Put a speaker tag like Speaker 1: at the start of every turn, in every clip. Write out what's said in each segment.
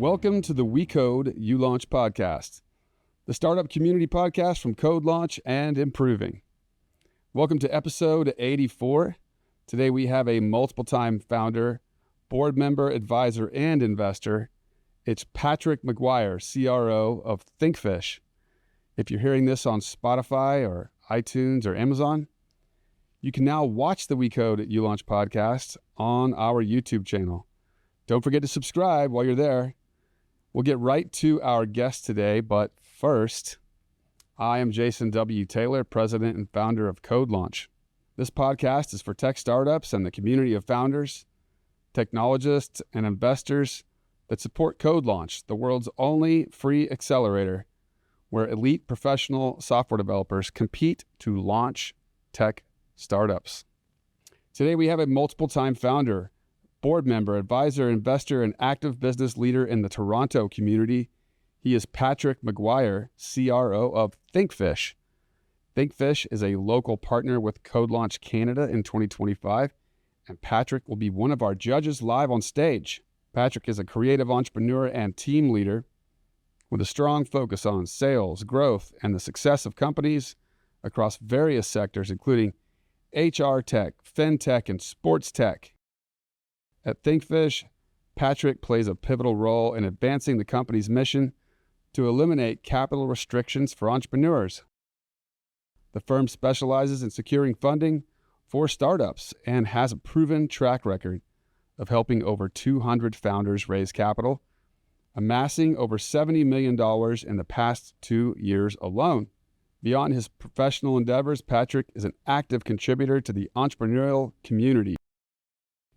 Speaker 1: Welcome to the We Code, You Launch podcast, the startup community podcast from CodeLaunch and Improving. Welcome to episode 84. Today we have a multiple-time founder, board member, advisor, and investor. It's Patrick McGuire, CRO of ThinkFISH. If you're hearing this on Spotify or iTunes or Amazon, you can now watch the We Code, You Launch podcast on our YouTube channel. Don't forget to subscribe while you're there. We'll get right to our guest today, but first, I am Jason W. Taylor, president and founder of CodeLaunch. This podcast is for tech startups and the community of founders, technologists, and investors that support CodeLaunch, the world's only free accelerator where elite professional software developers compete to launch tech startups. Today, we have a multiple-time founder, board member, advisor, investor, and active business leader in the Toronto community. He is Patrick McGuire, CRO of ThinkFISH. ThinkFISH is a local partner with CodeLaunch Canada in 2025, and Patrick will be one of our judges live on stage. Patrick is a creative entrepreneur and team leader with a strong focus on sales, growth, and the success of companies across various sectors, including HR tech, fintech, and sports tech. At ThinkFISH, Patrick plays a pivotal role in advancing the company's mission to eliminate capital restrictions for entrepreneurs. The firm specializes in securing funding for startups and has a proven track record of helping over 200 founders raise capital, amassing over $70 million in the past 2 years alone. Beyond his professional endeavors, Patrick is an active contributor to the entrepreneurial community.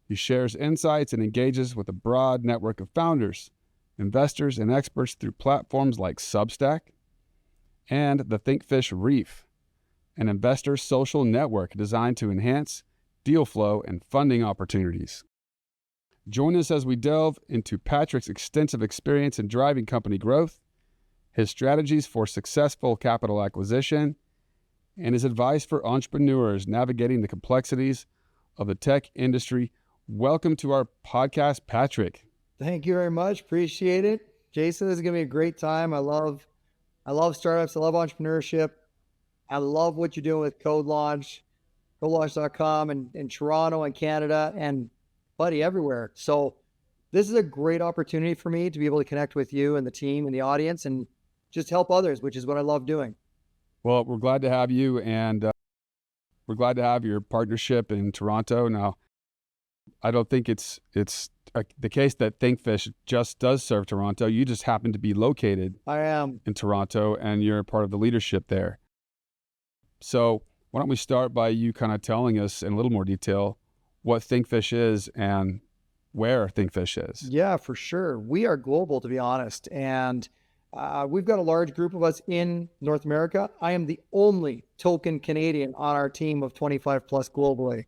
Speaker 1: He shares insights and engages with a broad network of founders, investors, and experts through platforms like Substack and the ThinkFISH Reef, an investor social network designed to enhance deal flow and funding opportunities. Join us as we delve into Patrick's extensive experience in driving company growth, his strategies for successful capital acquisition, and his advice for entrepreneurs navigating the complexities of the tech industry. Welcome to our podcast, Patrick.
Speaker 2: Thank you very much. Appreciate it. Jason, this is going to be a great time. I love startups. I love entrepreneurship. I love what you're doing with CodeLaunch, CodeLaunch.com in Toronto and Canada and buddy everywhere. So this is a great opportunity for me to be able to connect with you and the team and the audience and just help others, which is what I love doing.
Speaker 1: Well, we're glad to have you, and we're glad to have your partnership in Toronto. Now, I don't think it's the case that ThinkFISH just does serve Toronto. You just happen to be located in Toronto, and you're part of the leadership there. So why don't we start by you kind of telling us in a little more detail what ThinkFISH is and where ThinkFISH is.
Speaker 2: Yeah, for sure. We are global, to be honest, and we've got a large group of us in North America. I am the only token Canadian on our team of 25 plus globally.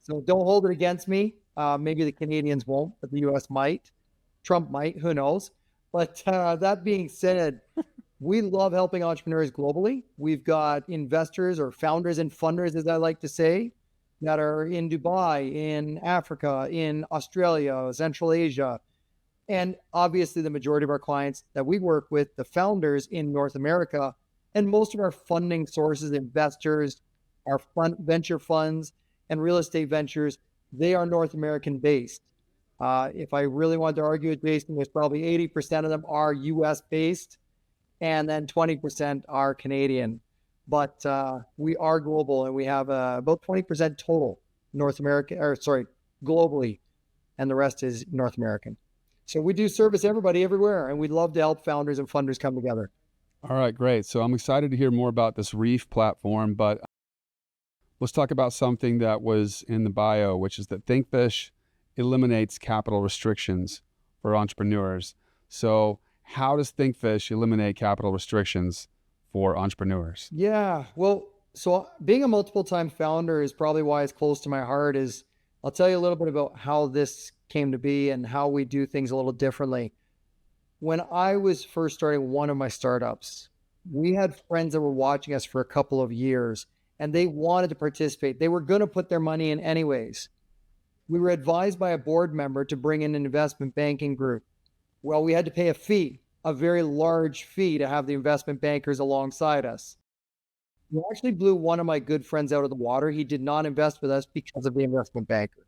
Speaker 2: So don't hold it against me. Maybe the Canadians won't, but the U.S. might. Trump might, who knows? But that being said, we love helping entrepreneurs globally. We've got investors or founders and funders, as I like to say, that are in Dubai, in Africa, in Australia, Central Asia. And obviously the majority of our clients that we work with, the founders in North America, and most of our funding sources, investors, our venture funds, and real estate ventures, they are North American based. If I really want to argue it, Jason, there's probably 80% of them are US based, and then 20% are Canadian. But we are global, and we have about 20% total globally, and the rest is North American. So we do service everybody everywhere, and we'd love to help founders and funders come together.
Speaker 1: All right, great. So I'm excited to hear more about this Reef platform, but let's talk about something that was in the bio, which is that ThinkFISH eliminates capital restrictions for entrepreneurs. So how does ThinkFISH eliminate capital restrictions for entrepreneurs?
Speaker 2: Yeah, well, so being a multiple time founder is probably why it's close to my heart. I'll tell you a little bit about how this came to be and how we do things a little differently. When I was first starting one of my startups, we had friends that were watching us for a couple of years, and they wanted to participate. They were going to put their money in anyways. We were advised by a board member to bring in an investment banking group. Well, we had to pay a fee, a very large fee, to have the investment bankers alongside us. We actually blew one of my good friends out of the water. He did not invest with us because of the investment banker.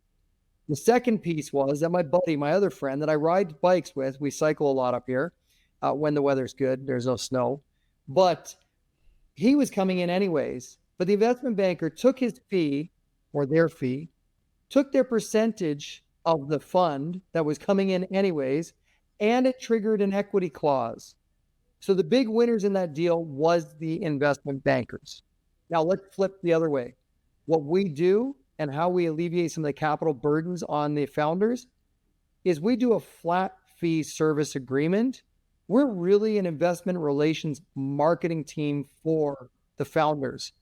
Speaker 2: The second piece was that my buddy, my other friend that I ride bikes with, we cycle a lot up here when the weather's good, there's no snow, but he was coming in anyways. But the investment banker took his fee, or their fee, took their percentage of the fund that was coming in anyways, and it triggered an equity clause. So the big winners in that deal was the investment bankers. Now let's flip the other way. What we do and how we alleviate some of the capital burdens on the founders is we do a flat fee service agreement. We're really an investment relations marketing team for the founders.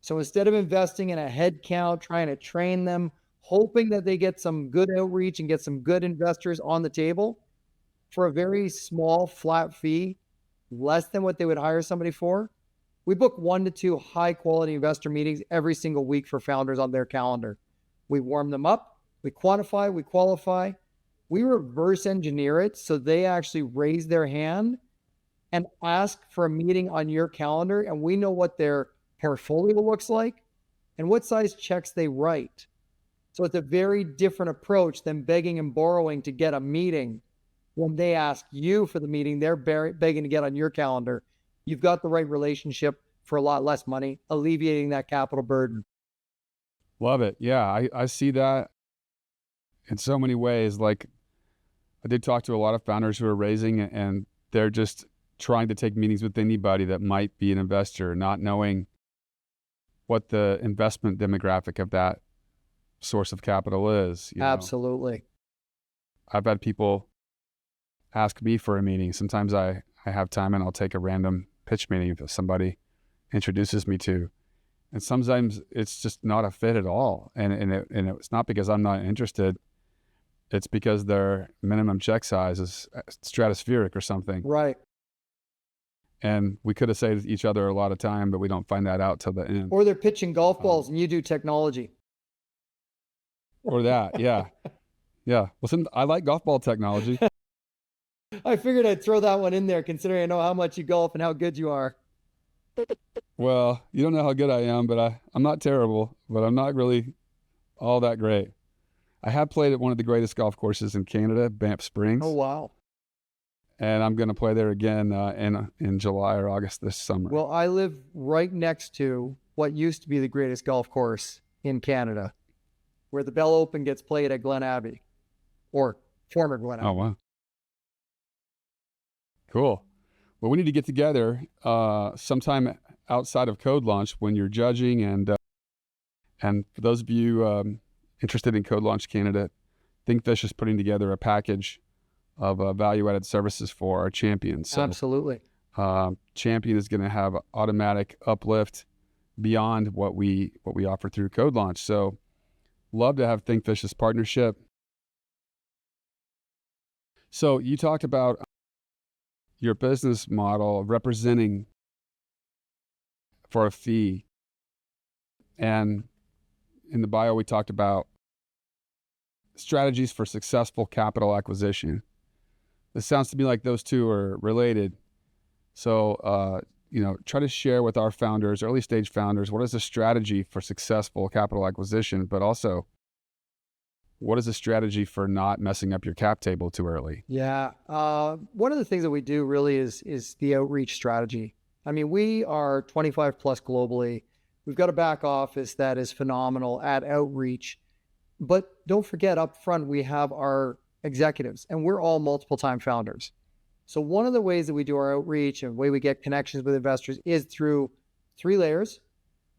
Speaker 2: So instead of investing in a head count, trying to train them, hoping that they get some good outreach and get some good investors on the table, for a very small flat fee, less than what they would hire somebody for, we book 1 to 2 high quality investor meetings every single week for founders on their calendar. We warm them up, we quantify, we qualify, we reverse engineer it so they actually raise their hand and ask for a meeting on your calendar, and we know what their portfolio looks like and what size checks they write. So it's a very different approach than begging and borrowing to get a meeting. When they ask you for the meeting, they're begging to get on your calendar. You've got the right relationship for a lot less money, alleviating that capital burden.
Speaker 1: Love it. Yeah, I see that in so many ways. Like, I did talk to a lot of founders who are raising, and they're just trying to take meetings with anybody that might be an investor, not knowing what the investment demographic of that source of capital is.
Speaker 2: Absolutely.
Speaker 1: I've had people ask me for a meeting. Sometimes I have time and I'll take a random pitch meeting if somebody introduces me to. And sometimes it's just not a fit at all. And it's not because I'm not interested. It's because their minimum check size is stratospheric or something.
Speaker 2: Right.
Speaker 1: And we could have saved each other a lot of time, but we don't find that out till the end.
Speaker 2: Or they're pitching golf balls and you do technology.
Speaker 1: Or that, yeah. Yeah. Listen, I like golf ball technology.
Speaker 2: I figured I'd throw that one in there, considering I know how much you golf and how good you are.
Speaker 1: Well, you don't know how good I am, but I'm not terrible, but I'm not really all that great. I have played at one of the greatest golf courses in Canada, Banff Springs.
Speaker 2: Oh, wow.
Speaker 1: And I'm going to play there again in July or August this summer.
Speaker 2: Well, I live right next to what used to be the greatest golf course in Canada, where the Bell Open gets played at Glen Abbey, or former Glen Abbey.
Speaker 1: Oh, wow. Cool. Well, we need to get together sometime outside of CodeLaunch when you're judging. And for those of you interested in CodeLaunch Canada, ThinkFISH is putting together a package of value-added services for our champions. So,
Speaker 2: absolutely.
Speaker 1: Champion is going to have automatic uplift beyond what we offer through CodeLaunch. So love to have ThinkFISH's partnership. So you talked about your business model of representing for a fee. And in the bio, we talked about strategies for successful capital acquisition. This sounds to me like those two are related. So, try to share with our founders, early stage founders, what is the strategy for successful capital acquisition, but also what is the strategy for not messing up your cap table too early?
Speaker 2: Yeah. One of the things that we do really is the outreach strategy. I mean, we are 25 plus globally. We've got a back office that is phenomenal at outreach, but don't forget up front, we have our executives and we're all multiple time founders. So one of the ways that we do our outreach and the way we get connections with investors is through 3 layers.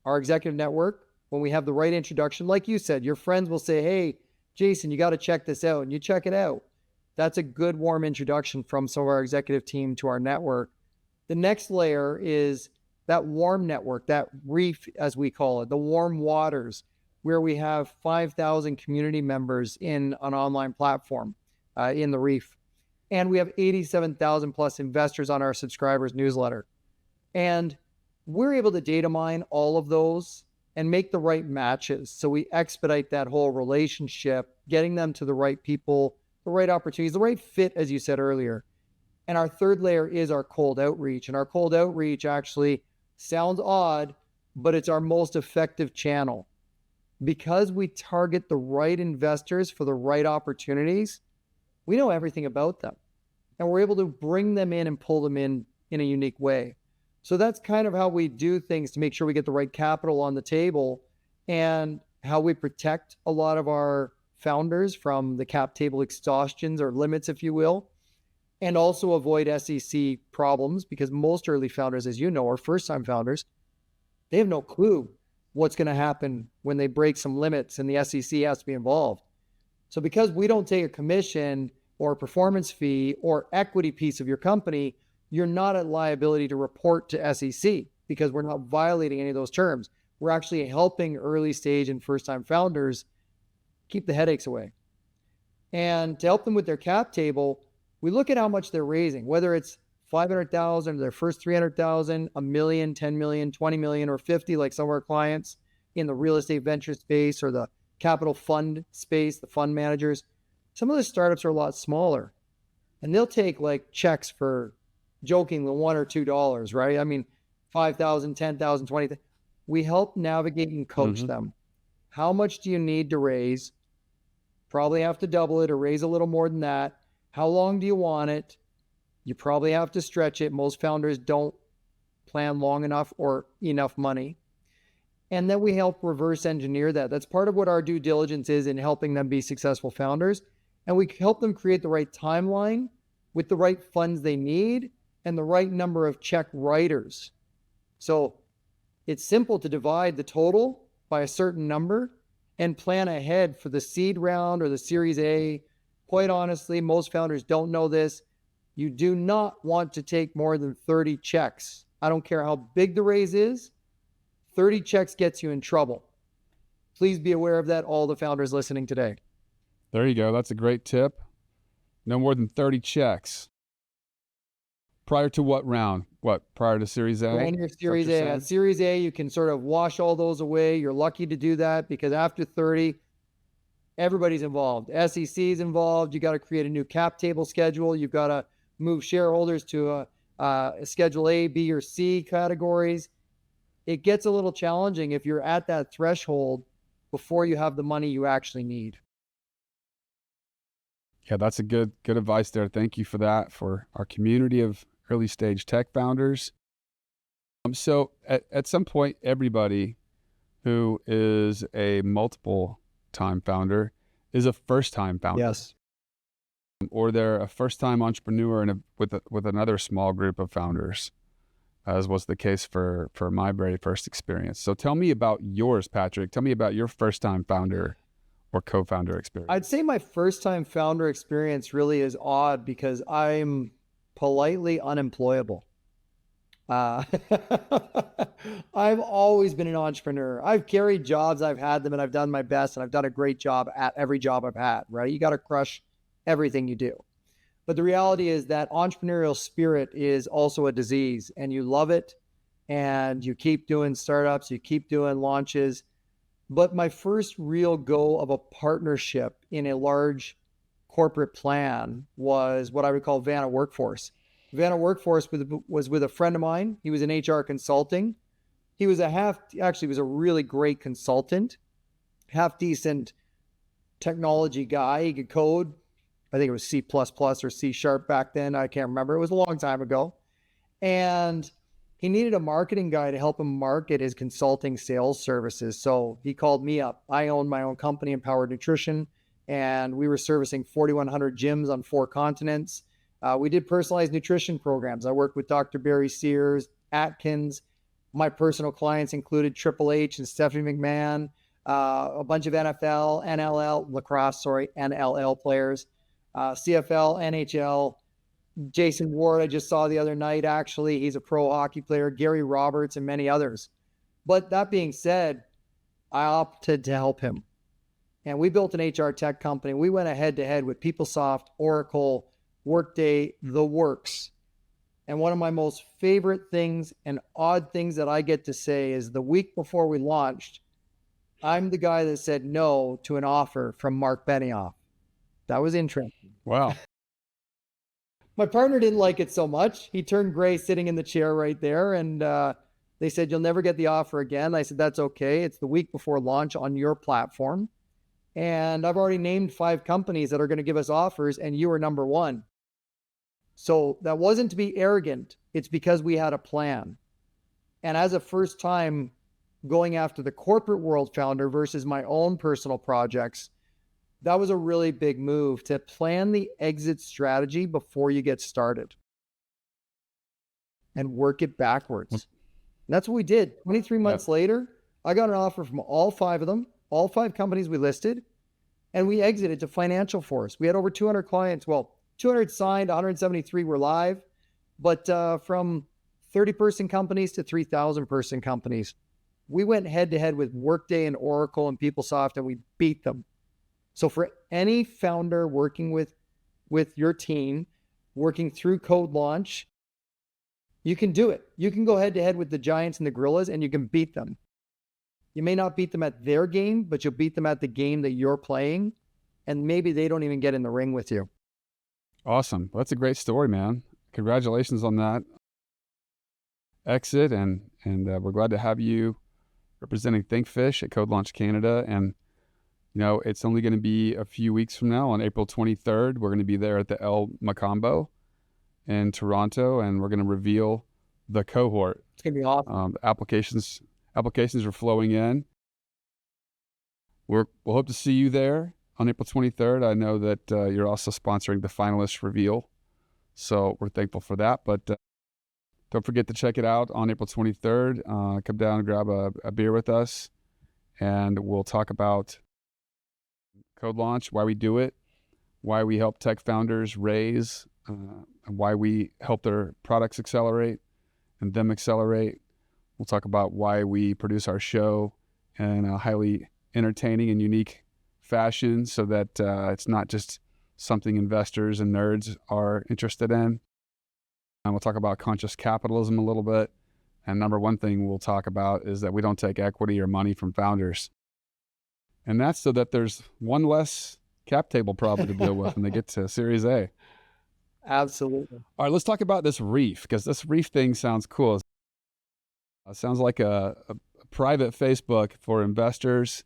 Speaker 2: Our executive network, when we have the right introduction, like you said, your friends will say, hey, Jason, you got to check this out, and you check it out. That's a good warm introduction from some of our executive team to our network. The next layer is that warm network, that reef, as we call it, the warm waters, where we have 5,000 community members in an online platform in the reef. And we have 87,000 plus investors on our subscribers newsletter. And we're able to data mine all of those and make the right matches. So we expedite that whole relationship, getting them to the right people the right opportunities, the right fit, as you said earlier. And our third layer is our cold outreach. And our cold outreach actually sounds odd, but it's our most effective channel. Because we target the right investors for the right opportunities, we know everything about them. And we're able to bring them in and pull them in a unique way. So that's kind of how we do things to make sure we get the right capital on the table, and how we protect a lot of our founders from the cap table exhaustions or limits, if you will, and also avoid SEC problems, because most early founders, as you know, are first-time founders. They have no clue what's going to happen when they break some limits and the SEC has to be involved. So because we don't take a commission or a performance fee or equity piece of your company, you're not at liability to report to SEC, because we're not violating any of those terms. We're actually helping early stage and first-time founders keep the headaches away. And to help them with their cap table, we look at how much they're raising, whether it's 500,000, their first 300,000, a million, 10 million, 20 million, or 50, like some of our clients in the real estate venture space or the capital fund space, the fund managers. Some of the startups are a lot smaller, and they'll take like checks for, jokingly, $1 or $2, right? I mean, 5,000, 10,000, 20,000. We help navigate and coach them. How much do you need to raise? Probably have to double it or raise a little more than that. How long do you want it? You probably have to stretch it. Most founders don't plan long enough or enough money. And then we help reverse engineer that. That's part of what our due diligence is in helping them be successful founders. And we help them create the right timeline with the right funds they need and the right number of check writers. So it's simple to divide the total by a certain number and plan ahead for the seed round or the Series A. Quite honestly, most founders don't know this. You do not want to take more than 30 checks. I don't care how big the raise is. 30 checks gets you in trouble. Please be aware of that, all the founders listening today.
Speaker 1: There you go. That's a great tip. No more than 30 checks. Prior to what round? What, prior to Series A?
Speaker 2: When you're Series A. At Series A, you can sort of wash all those away. You're lucky to do that, because after 30, everybody's involved. SEC is involved. You got to create a new cap table schedule. You've got to move shareholders to a Schedule A, B, or C categories. It gets a little challenging if you're at that threshold before you have the money you actually need.
Speaker 1: Yeah, that's a good advice there. Thank you for that, for our community of early stage tech founders. So at some point, everybody who is a multiple time founder is a first time founder.
Speaker 2: Yes.
Speaker 1: Or they're a first time entrepreneur with another small group of founders, as was the case for my very first experience. So tell me about yours, Patrick. Tell me about your first time founder or co-founder experience.
Speaker 2: I'd say my first time founder experience really is odd, because I'm politely unemployable. I've always been an entrepreneur. I've carried jobs, I've had them, and I've done my best, and I've done a great job at every job I've had, right? You got to crush everything you do. But the reality is that entrepreneurial spirit is also a disease, and you love it, and you keep doing startups, you keep doing launches. But my first real go of a partnership in a large corporate plan was what I would call Vanna Workforce. Vanna Workforce was with a friend of mine. He was in HR consulting. He was was a really great consultant, half decent technology guy. He could code. I think it was C++ or C# back then. I can't remember. It was a long time ago. And he needed a marketing guy to help him market his consulting sales services. So he called me up. I owned my own company, Empowered Nutrition, and we were servicing 4,100 gyms on 4 continents. We did personalized nutrition programs. I worked with Dr. Barry Sears, Atkins. My personal clients included Triple H and Stephanie McMahon, a bunch of NLL players, CFL, NHL, Jason Ward, I just saw the other night, actually. He's a pro hockey player, Gary Roberts, and many others. But that being said, I opted to help him. And we built an HR tech company. We went head to head with PeopleSoft, Oracle, Workday, the works. And one of my most favorite things and odd things that I get to say is the week before we launched, I'm the guy that said no to an offer from Mark Benioff. That was interesting.
Speaker 1: Wow.
Speaker 2: My partner didn't like it so much. He turned gray sitting in the chair right there. And they said, you'll never get the offer again. I said, that's okay. It's the week before launch on your platform. And I've already named 5 companies that are going to give us offers, and you are number 1. So that wasn't to be arrogant. It's because we had a plan. And as a first time going after the corporate world founder versus my own personal projects, that was a really big move to plan the exit strategy before you get started and work it backwards. And that's what we did. 23 months later, I got an offer from all 5 of them, all 5 companies we listed, and we exited to financial force. We had over 200 clients. Well, 200 signed, 173 were live, but from 30-person companies to 3,000-person companies. We went head-to-head with Workday and Oracle and PeopleSoft, and we beat them. So for any founder working with your team, working through CodeLaunch, you can do it. You can go head-to-head with the giants and the gorillas, and you can beat them. You may not beat them at their game, but you'll beat them at the game that you're playing, and maybe they don't even get in the ring with you.
Speaker 1: Awesome. Well, that's a great story, man. Congratulations on that exit, and we're glad to have you representing ThinkFISH at CodeLaunch Canada. And you know, it's only going to be a few weeks from now on April 23rd. We're going to be there at the El Macambo in Toronto, and we're going to reveal the cohort.
Speaker 2: It's going to be awesome.
Speaker 1: Applications are flowing in. We'll hope to see you there on April 23rd. I know that you're also sponsoring the finalist reveal, so we're thankful for that. But don't forget to check it out on April 23rd. Come down and grab a beer with us, and we'll talk about CodeLaunch, why we do it, why we help tech founders raise, why we help their products accelerate and them accelerate. We'll talk about why we produce our show in a highly entertaining and unique fashion so that it's not just something investors and nerds are interested in. And we'll talk about conscious capitalism a little bit. And number one thing we'll talk about is that we don't take equity or money from founders. And that's so that there's one less cap table problem to deal with when they get to Series A.
Speaker 2: Absolutely.
Speaker 1: All right, let's talk about this reef, because this reef thing sounds cool. It sounds like a private Facebook for investors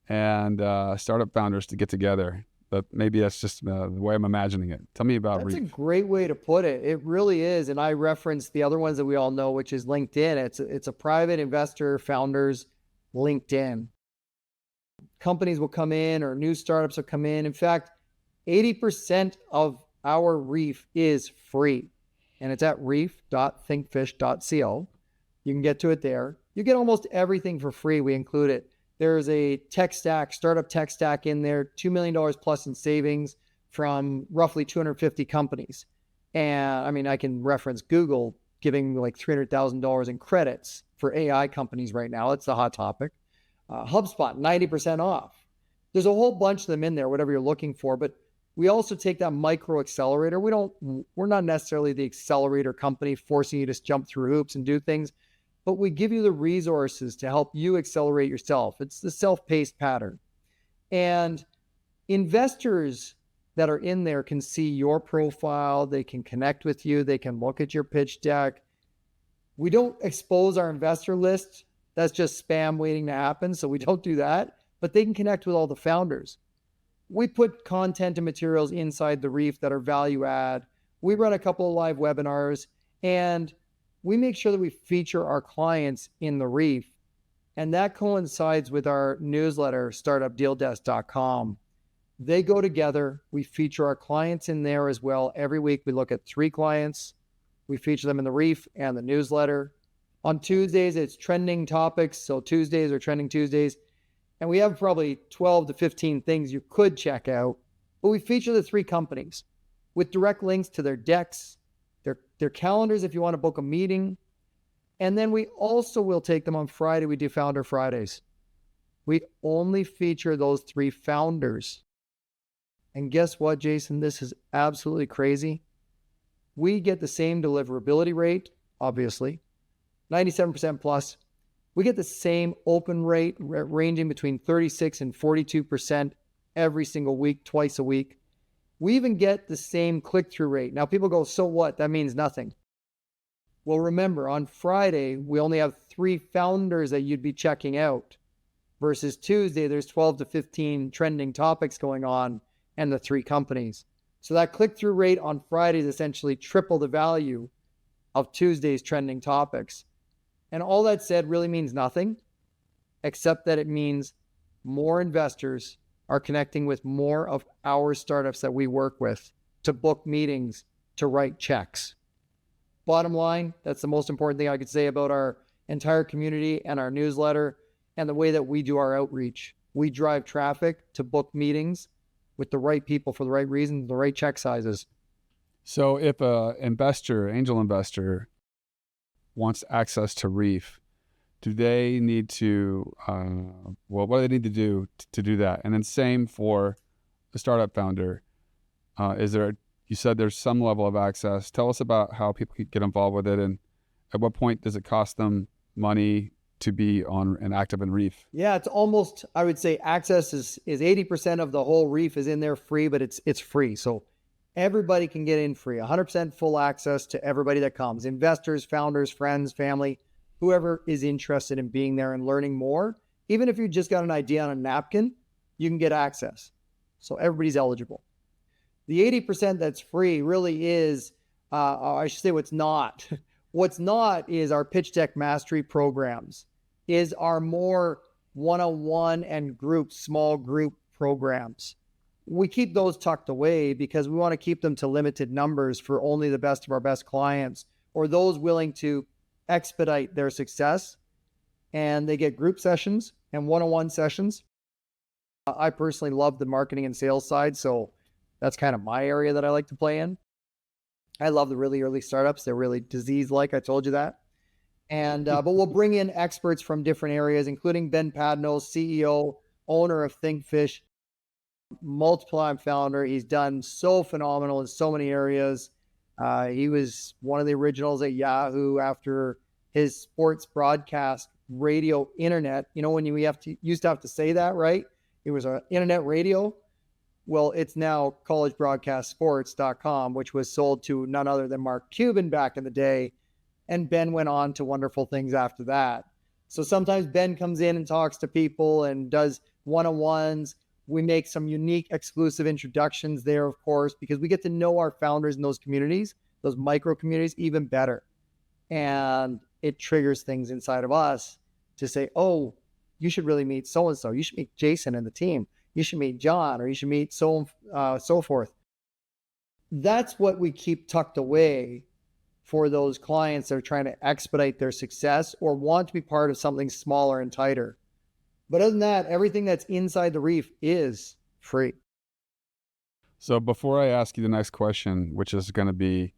Speaker 1: and startup founders to get together. But maybe that's just the way I'm imagining it. Tell me about
Speaker 2: That's
Speaker 1: reef.
Speaker 2: a great way to put it. It really is. And I referenced the other ones that we all know, which is LinkedIn. It's a private investor founders LinkedIn. Companies will come in, or new startups will come in. In fact, 80% of our reef is free, and it's at reef.thinkfish.co. You can get to it there. You get almost everything for free. We include it. There's a tech stack, startup tech stack in there, $2 million plus in savings from roughly 250 companies. And I mean, I can reference Google giving like $300,000 in credits for AI companies right now. It's the hot topic. HubSpot, 90% off. There's a whole bunch of them in there, whatever you're looking for. But we also take that micro accelerator. We're not necessarily the accelerator company forcing you to jump through hoops and do things, but we give you the resources to help you accelerate yourself. It's the self-paced pattern. And investors that are in there can see your profile. They can connect with you. They can look at your pitch deck. We don't expose our investor list. That's just spam waiting to happen. So we don't do that, but they can connect with all the founders. We put content and materials inside the reef that are value add. We run a couple of live webinars, and we make sure that we feature our clients in the reef. And that coincides with our newsletter, startupdealdesk.com. They go together. We feature our clients in there as well. Every week we look at 3 clients. We feature them in the reef and the newsletter. On Tuesdays, it's trending topics. So Tuesdays are trending Tuesdays. And we have probably 12 to 15 things you could check out. But we feature the 3 companies with direct links to their decks, their calendars if you want to book a meeting. And then we also will take them on Friday. We do Founder Fridays. We only feature those 3 founders. And guess what, Jason? This is absolutely crazy. We get the same deliverability rate, obviously, 97% plus. We get the same open rate ranging between 36 and 42% every single week, twice a week. We even get the same click-through rate. Now people go, so what? That means nothing. Well, remember, on Friday, we only have 3 founders that you'd be checking out versus Tuesday, there's 12 to 15 trending topics going on and the 3 companies. So that click-through rate on Friday is essentially triple the value of Tuesday's trending topics. And all that said really means nothing, except that it means more investors are connecting with more of our startups that we work with to book meetings, to write checks. Bottom line, that's the most important thing I could say about our entire community and our newsletter and the way that we do our outreach. We drive traffic to book meetings with the right people for the right reasons, the right check sizes.
Speaker 1: So if a angel investor wants access to Reef, do they need to, what do they need to do to do that? And then same for the startup founder. You said there's some level of access. Tell us about how people can get involved with it, and at what point does it cost them money to be on and active in Reef?
Speaker 2: Yeah, it's almost, I would say access is 80% of the whole Reef is in there free, but it's free. So everybody can get in free, 100% full access to everybody that comes, investors, founders, friends, family, whoever is interested in being there and learning more. Even if you just got an idea on a napkin, you can get access. So everybody's eligible. The 80% that's free really is, I should say what's not. What's not is our pitch deck mastery programs, is our more one-on-one and small group programs. We keep those tucked away because we want to keep them to limited numbers for only the best of our best clients or those willing to expedite their success. And they get group sessions and one-on-one sessions. I personally love the marketing and sales side, so that's kind of my area that I like to play in. I love the really early startups. They're really disease-like. I told you that. And but we'll bring in experts from different areas, including Ben Padno, CEO, owner of ThinkFISH, multiple-time founder. He's done so phenomenal in so many areas. He was one of the originals at Yahoo after his sports broadcast radio internet. You know, when you used to have to say that, right? It was an internet radio. Well, it's now collegebroadcastsports.com, which was sold to none other than Mark Cuban back in the day. And Ben went on to wonderful things after that. So sometimes Ben comes in and talks to people and does one-on-ones. We make some unique exclusive introductions there, of course, because we get to know our founders in those communities, those micro communities, even better. And it triggers things inside of us to say, oh, you should really meet so-and-so. You should meet Jason and the team. You should meet John, or you should meet so forth. That's what we keep tucked away for those clients that are trying to expedite their success or want to be part of something smaller and tighter. But other than that, everything that's inside the Reef is free.
Speaker 1: So before I ask you the next question, which is going to be,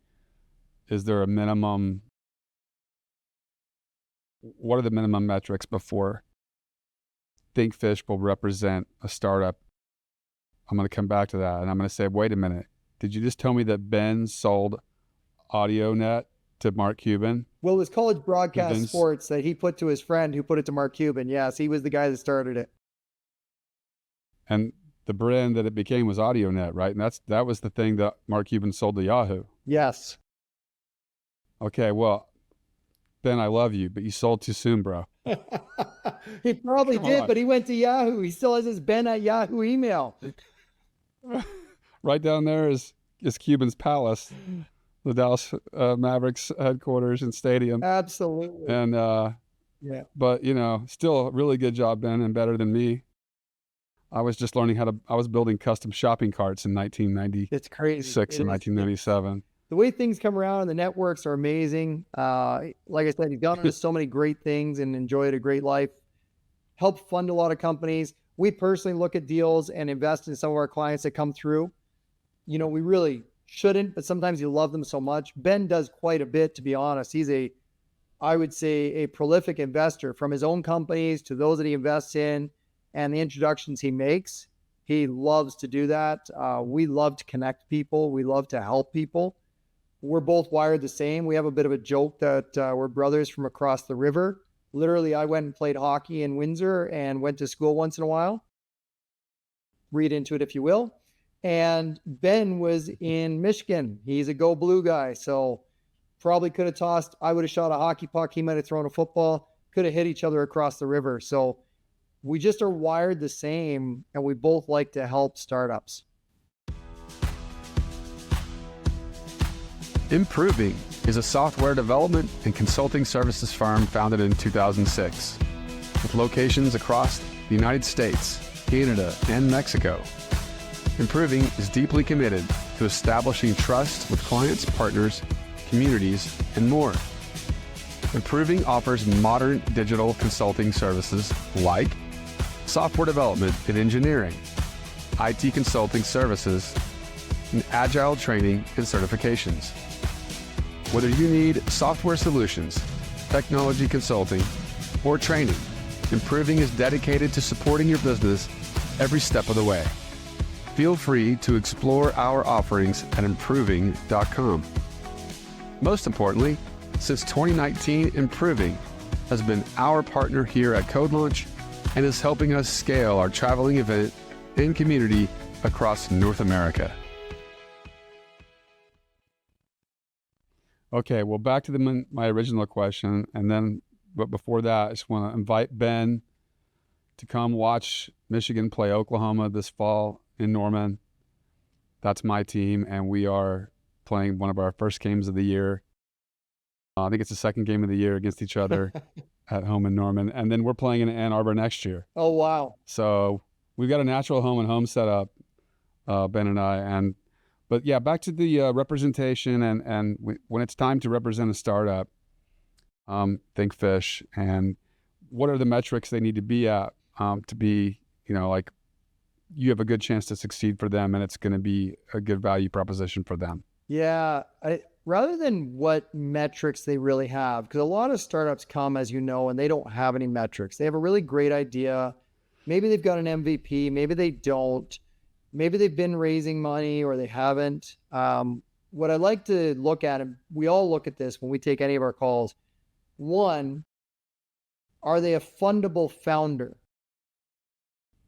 Speaker 1: is there a minimum? What are the minimum metrics before ThinkFISH will represent a startup? I'm going to come back to that, and I'm going to say, wait a minute. Did you just tell me that Ben sold AudioNet to Mark Cuban?
Speaker 2: Well, it was College Broadcast Sports that he put to his friend who put it to Mark Cuban. Yes, he was the guy that started it.
Speaker 1: And the brand that it became was AudioNet, right? And that was the thing that Mark Cuban sold to Yahoo.
Speaker 2: Yes.
Speaker 1: Okay, well, Ben, I love you, but you sold too soon, bro.
Speaker 2: He probably did, but he went to Yahoo. He still has his Ben at Yahoo email.
Speaker 1: Right down there is Cuban's palace, the Dallas Mavericks headquarters and stadium.
Speaker 2: Absolutely.
Speaker 1: And
Speaker 2: yeah,
Speaker 1: but still a really good job, Ben, and better than me. I was just learning I was building custom shopping carts in 1996.
Speaker 2: It's crazy.
Speaker 1: And 1997.
Speaker 2: The way things come around, the networks are amazing. Like I said, he's gone into so many great things and enjoyed a great life. Helped fund a lot of companies. We personally look at deals and invest in some of our clients that come through. We really shouldn't, but sometimes you love them so much. Ben does quite a bit, to be honest. He's I would say, a prolific investor, from his own companies to those that he invests in and the introductions he makes. He loves to do that. We love to connect people. We love to help people. We're both wired the same. We have a bit of a joke that we're brothers from across the river. Literally, I went and played hockey in Windsor and went to school once in a while. Read into it if you will. And Ben was in Michigan. He's a Go Blue guy. So probably could have tossed, I would have shot a hockey puck. He might have thrown a football, could have hit each other across the river. So we just are wired the same, and we both like to help startups.
Speaker 1: Improving is a software development and consulting services firm founded in 2006, with locations across the United States, Canada, and Mexico. Improving is deeply committed to establishing trust with clients, partners, communities, and more. Improving offers modern digital consulting services like software development and engineering, IT consulting services, and agile training and certifications. Whether you need software solutions, technology consulting, or training, Improving is dedicated to supporting your business every step of the way. Feel free to explore our offerings at improving.com. Most importantly, since 2019, Improving has been our partner here at CodeLaunch and is helping us scale our traveling event and community across North America. Okay, well, back to my original question, but before that, I just want to invite Ben to come watch Michigan play Oklahoma this fall in Norman. That's my team, and we are playing one of our first games of the year. I think it's the second game of the year against each other at home in Norman, and then we're playing in Ann Arbor next year.
Speaker 2: Oh, wow.
Speaker 1: So we've got a natural home and home set up, Ben and I. But yeah, back to the representation when it's time to represent a startup, ThinkFISH, and what are the metrics they need to be at to be, like you have a good chance to succeed for them and it's going to be a good value proposition for them.
Speaker 2: Yeah. Rather than what metrics they really have, because a lot of startups come, as you know, and they don't have any metrics. They have a really great idea. Maybe they've got an MVP. Maybe they don't. Maybe they've been raising money or they haven't. What I like to look at, and we all look at this when we take any of our calls. One, are they a fundable founder?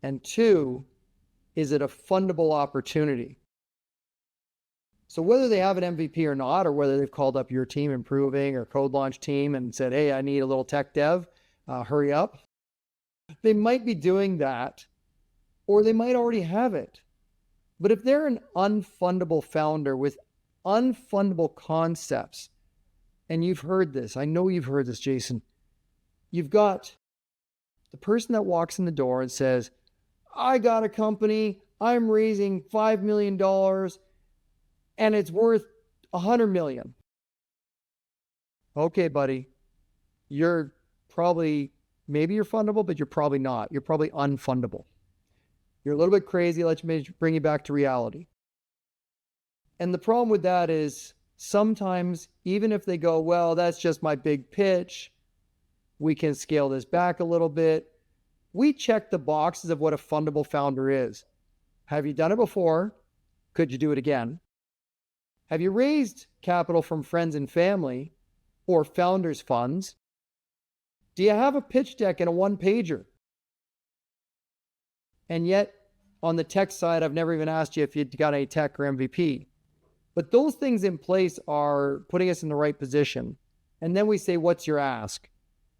Speaker 2: And two, is it a fundable opportunity? So whether they have an MVP or not, or whether they've called up your team, Improving or CodeLaunch team, and said, hey, I need a little tech dev, hurry up. They might be doing that, or they might already have it. But if they're an unfundable founder with unfundable concepts, and you've heard this, I know you've heard this, Jason, you've got the person that walks in the door and says, I got a company, I'm raising $5 million, and it's worth $100 million. Okay, buddy, you're probably, maybe you're fundable, but you're probably not. You're probably unfundable. You're a little bit crazy. Let's bring you back to reality. And the problem with that is sometimes, even if they go, well, that's just my big pitch, we can scale this back a little bit. We check the boxes of what a fundable founder is. Have you done it before? Could you do it again? Have you raised capital from friends and family or founders funds? Do you have a pitch deck and a one-pager? And yet, on the tech side, I've never even asked you if you'd got any tech or MVP. But those things in place are putting us in the right position. And then we say, what's your ask?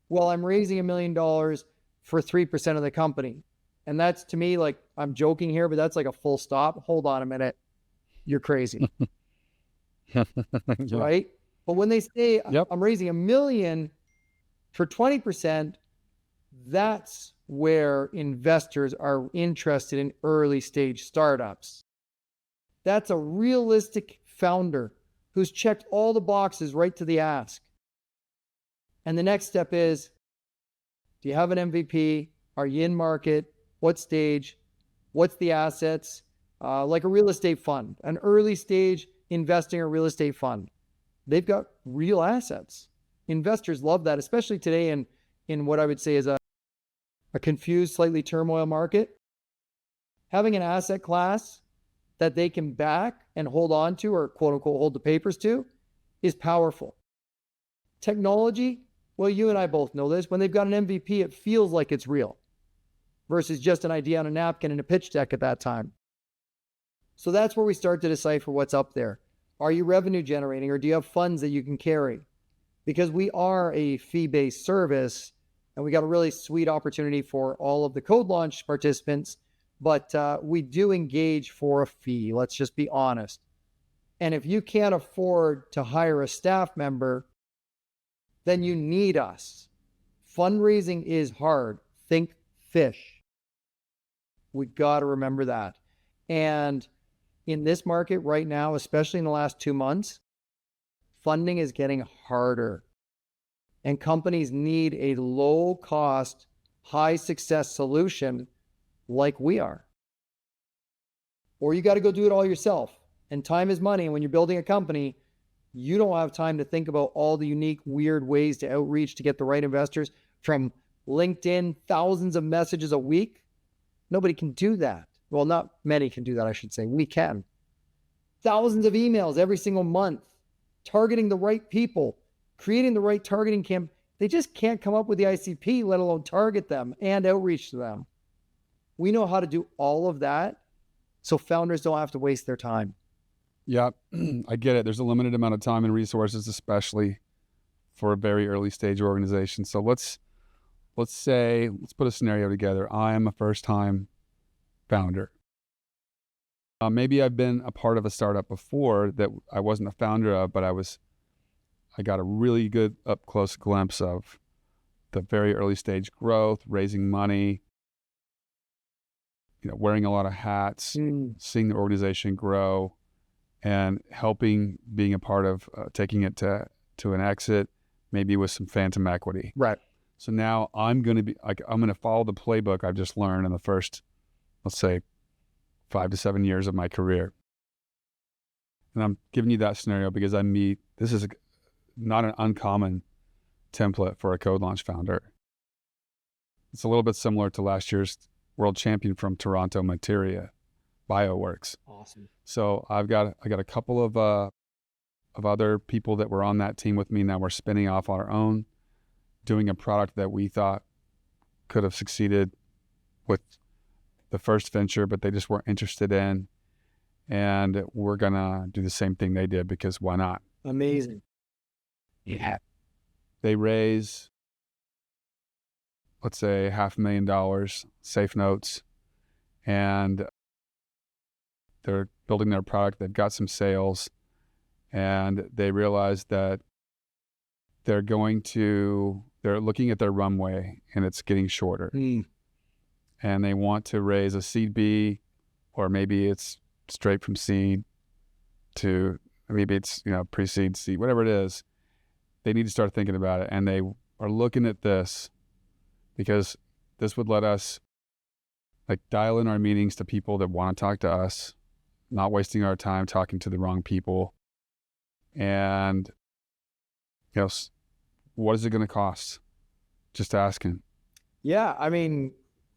Speaker 2: Well, I'm raising $1 million for 3% of the company. And that's, to me, like, I'm joking here, but that's like a full stop. Hold on a minute. You're crazy. Yeah. Right? But when they say, yep, I'm raising $1 million for 20%, that's where investors are interested in early stage startups. That's a realistic founder who's checked all the boxes right to the ask. And the next step is, do you have an MVP? Are you in market? What stage? What's the assets? Like a real estate fund, an early stage investing or real estate fund. They've got real assets. Investors love that, especially today in what I would say is a confused, slightly turmoil market. Having an asset class that they can back and hold on to, or quote unquote hold the papers to, is powerful. Technology, well, you and I both know this. When they've got an MVP, it feels like it's real versus just an idea on a napkin and a pitch deck at that time. So that's where we start to decipher what's up there. Are you revenue generating, or do you have funds that you can carry? Because we are a fee-based service, and we got a really sweet opportunity for all of the CodeLaunch participants, but we do engage for a fee. Let's just be honest. And if you can't afford to hire a staff member, then you need us. Fundraising is hard. Think fish. We got to remember that. And in this market right now, especially in the last 2 months, funding is getting harder. And companies need a low-cost, high-success solution like we are. Or you got to go do it all yourself. And time is money. And when you're building a company, you don't have time to think about all the unique, weird ways to outreach to get the right investors from LinkedIn, thousands of messages a week. Nobody can do that. Well, not many can do that, I should say. We can. Thousands of emails every single month, targeting the right people, creating the right targeting camp. They just can't come up with the ICP, let alone target them and outreach to them. We know how to do all of that, so founders don't have to waste their time.
Speaker 1: Yeah, I get it. There's a limited amount of time and resources, especially for a very early stage organization. So let's put a scenario together. I am a first-time founder. Maybe I've been a part of a startup before that I wasn't a founder of, but I got a really good up close glimpse of the very early stage growth, raising money, wearing a lot of hats, seeing the organization grow, and helping, being a part of taking it to an exit, maybe with some phantom equity.
Speaker 2: Right.
Speaker 1: So now I'm going to follow the playbook I've just learned in the first, let's say, 5 to 7 years of my career. And I'm giving you that scenario because this is not an uncommon template for a CodeLaunch founder. It's a little bit similar to last year's world champion from Toronto, Materia, BioWorks.
Speaker 2: Awesome.
Speaker 1: So I got a couple of other people that were on that team with me. Now we're spinning off on our own, doing a product that we thought could have succeeded with the first venture, but they just weren't interested in. And we're going to do the same thing they did, because why not?
Speaker 2: Amazing.
Speaker 1: Yeah. They raise, let's say, $500,000, safe notes, and they're building their product. They've got some sales, and they realize that they're looking at their runway, and it's getting shorter. And they want to raise a seed B, or maybe it's straight from seed to, maybe it's, pre-seed, seed, whatever it is. They need to start thinking about it. And they are looking at this because this would let us dial in our meetings to people that want to talk to us, not wasting our time talking to the wrong people. And, what is it going to cost? Just asking.
Speaker 2: Yeah,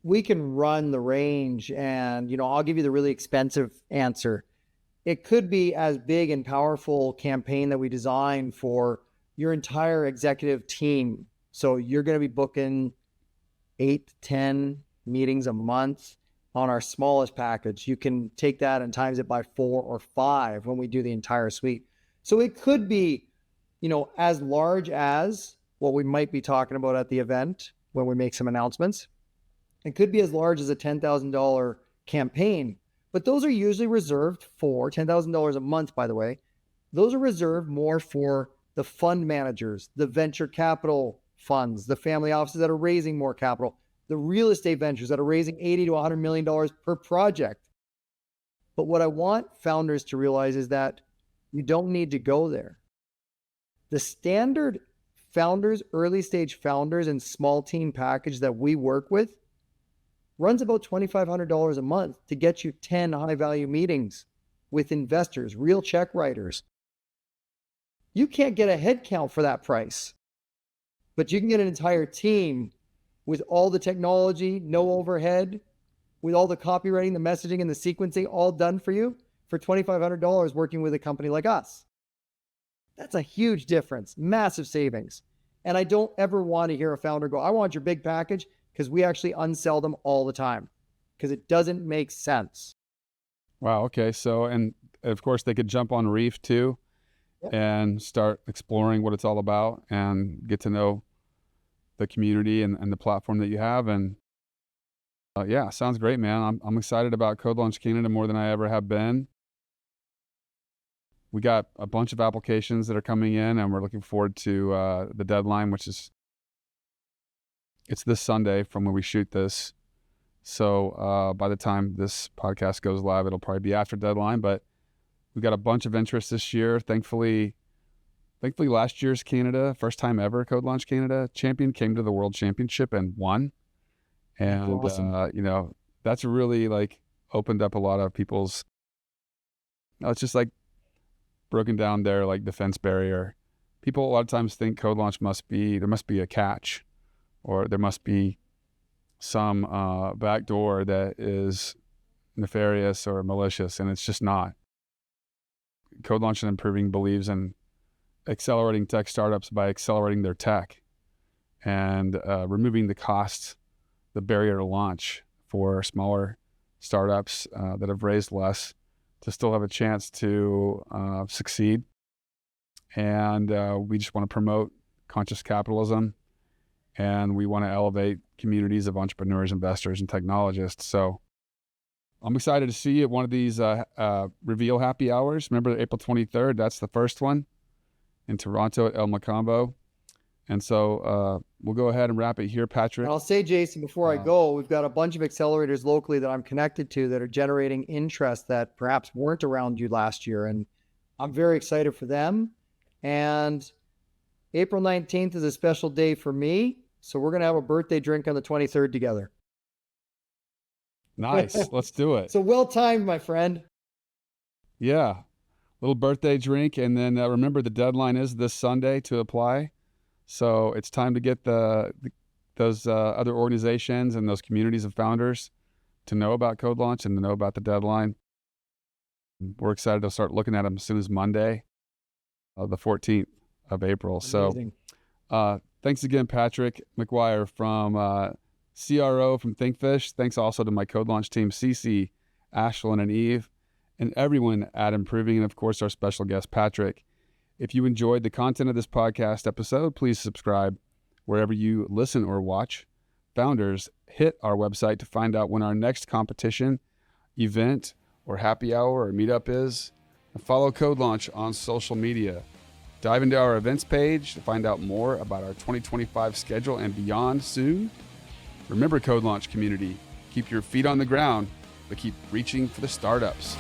Speaker 2: we can run the range, and, I'll give you the really expensive answer. It could be as big and powerful campaign that we design for your entire executive team. So you're going to be booking 8 to 10 meetings a month on our smallest package. You can take that and times it by 4 or 5 when we do the entire suite. So it could be, as large as what we might be talking about at the event when we make some announcements. It could be as large as a $10,000 campaign, but those are usually reserved for $10,000 a month, by the way. Those are reserved more for the fund managers, the venture capital funds, the family offices that are raising more capital, the real estate ventures that are raising $80 to $100 million per project. But what I want founders to realize is that you don't need to go there. The standard founders, early stage founders and small team package that we work with runs about $2,500 a month to get you 10 high value meetings with investors, real check writers. You can't get a head count for that price, but you can get an entire team with all the technology, no overhead, with all the copywriting, the messaging, and the sequencing all done for you for $2,500 working with a company like us. That's a huge difference, massive savings. And I don't ever want to hear a founder go, I want your big package, because we actually unsell them all the time because it doesn't make sense.
Speaker 1: Wow. Okay. So, and of course they could jump on Reef too
Speaker 2: Yep.
Speaker 1: and start exploring what it's all about and get to know the community and the platform that you have. And yeah, sounds great, man. I'm excited about CodeLaunch Canada more than I ever have been. We got a bunch of applications that are coming in, and we're looking forward to the deadline, which is it's this Sunday from when we shoot this. So by the time this podcast goes live, it'll probably be after deadline. But we've got a bunch of interest this year. Thankfully, last year's Canada, first time ever, CodeLaunch Canada champion came to the World Championship and won. And
Speaker 2: Awesome.
Speaker 1: you know, that's really like opened up a lot of people's. It's just like broken down their like defense barrier. People a lot of times think CodeLaunch there must be a catch, or there must be some backdoor that is nefarious or malicious, and it's just not. CodeLaunch and Improving believes in accelerating tech startups by accelerating their tech and removing the costs, the barrier to launch for smaller startups that have raised less to still have a chance to succeed. And we just want to promote conscious capitalism, and we want to elevate communities of entrepreneurs, investors, and technologists. So I'm excited to see you at one of these reveal happy hours. Remember April 23rd, that's the first one in Toronto at El Macambo. And so we'll go ahead and wrap it here, Patrick.
Speaker 2: And I'll say, Jason, before I go, we've got a bunch of accelerators locally that I'm connected to that are generating interest that perhaps weren't around you last year. And I'm very excited for them. And April 19th is a special day for me. So we're going to have a birthday drink on the 23rd together.
Speaker 1: Nice. Let's do it.
Speaker 2: So well timed, my friend.
Speaker 1: Yeah. Little birthday drink. And then remember, the deadline is this Sunday to apply. So it's time to get those other organizations and those communities of founders to know about CodeLaunch and to know about the deadline. We're excited to start looking at them as soon as Monday, the 14th of April.
Speaker 2: Amazing.
Speaker 1: So thanks again, Patrick McGuire from CRO from ThinkFISH. Thanks also to my CodeLaunch team, Cece, Ashlyn, and Eve, and everyone at Improving, and of course our special guest, Patrick. If you enjoyed the content of this podcast episode, please subscribe wherever you listen or watch. Founders, hit our website to find out when our next competition, event, or happy hour or meetup is. And follow CodeLaunch on social media. Dive into our events page to find out more about our 2025 schedule and beyond soon. Remember, CodeLaunch community, keep your feet on the ground, but keep reaching for the startups.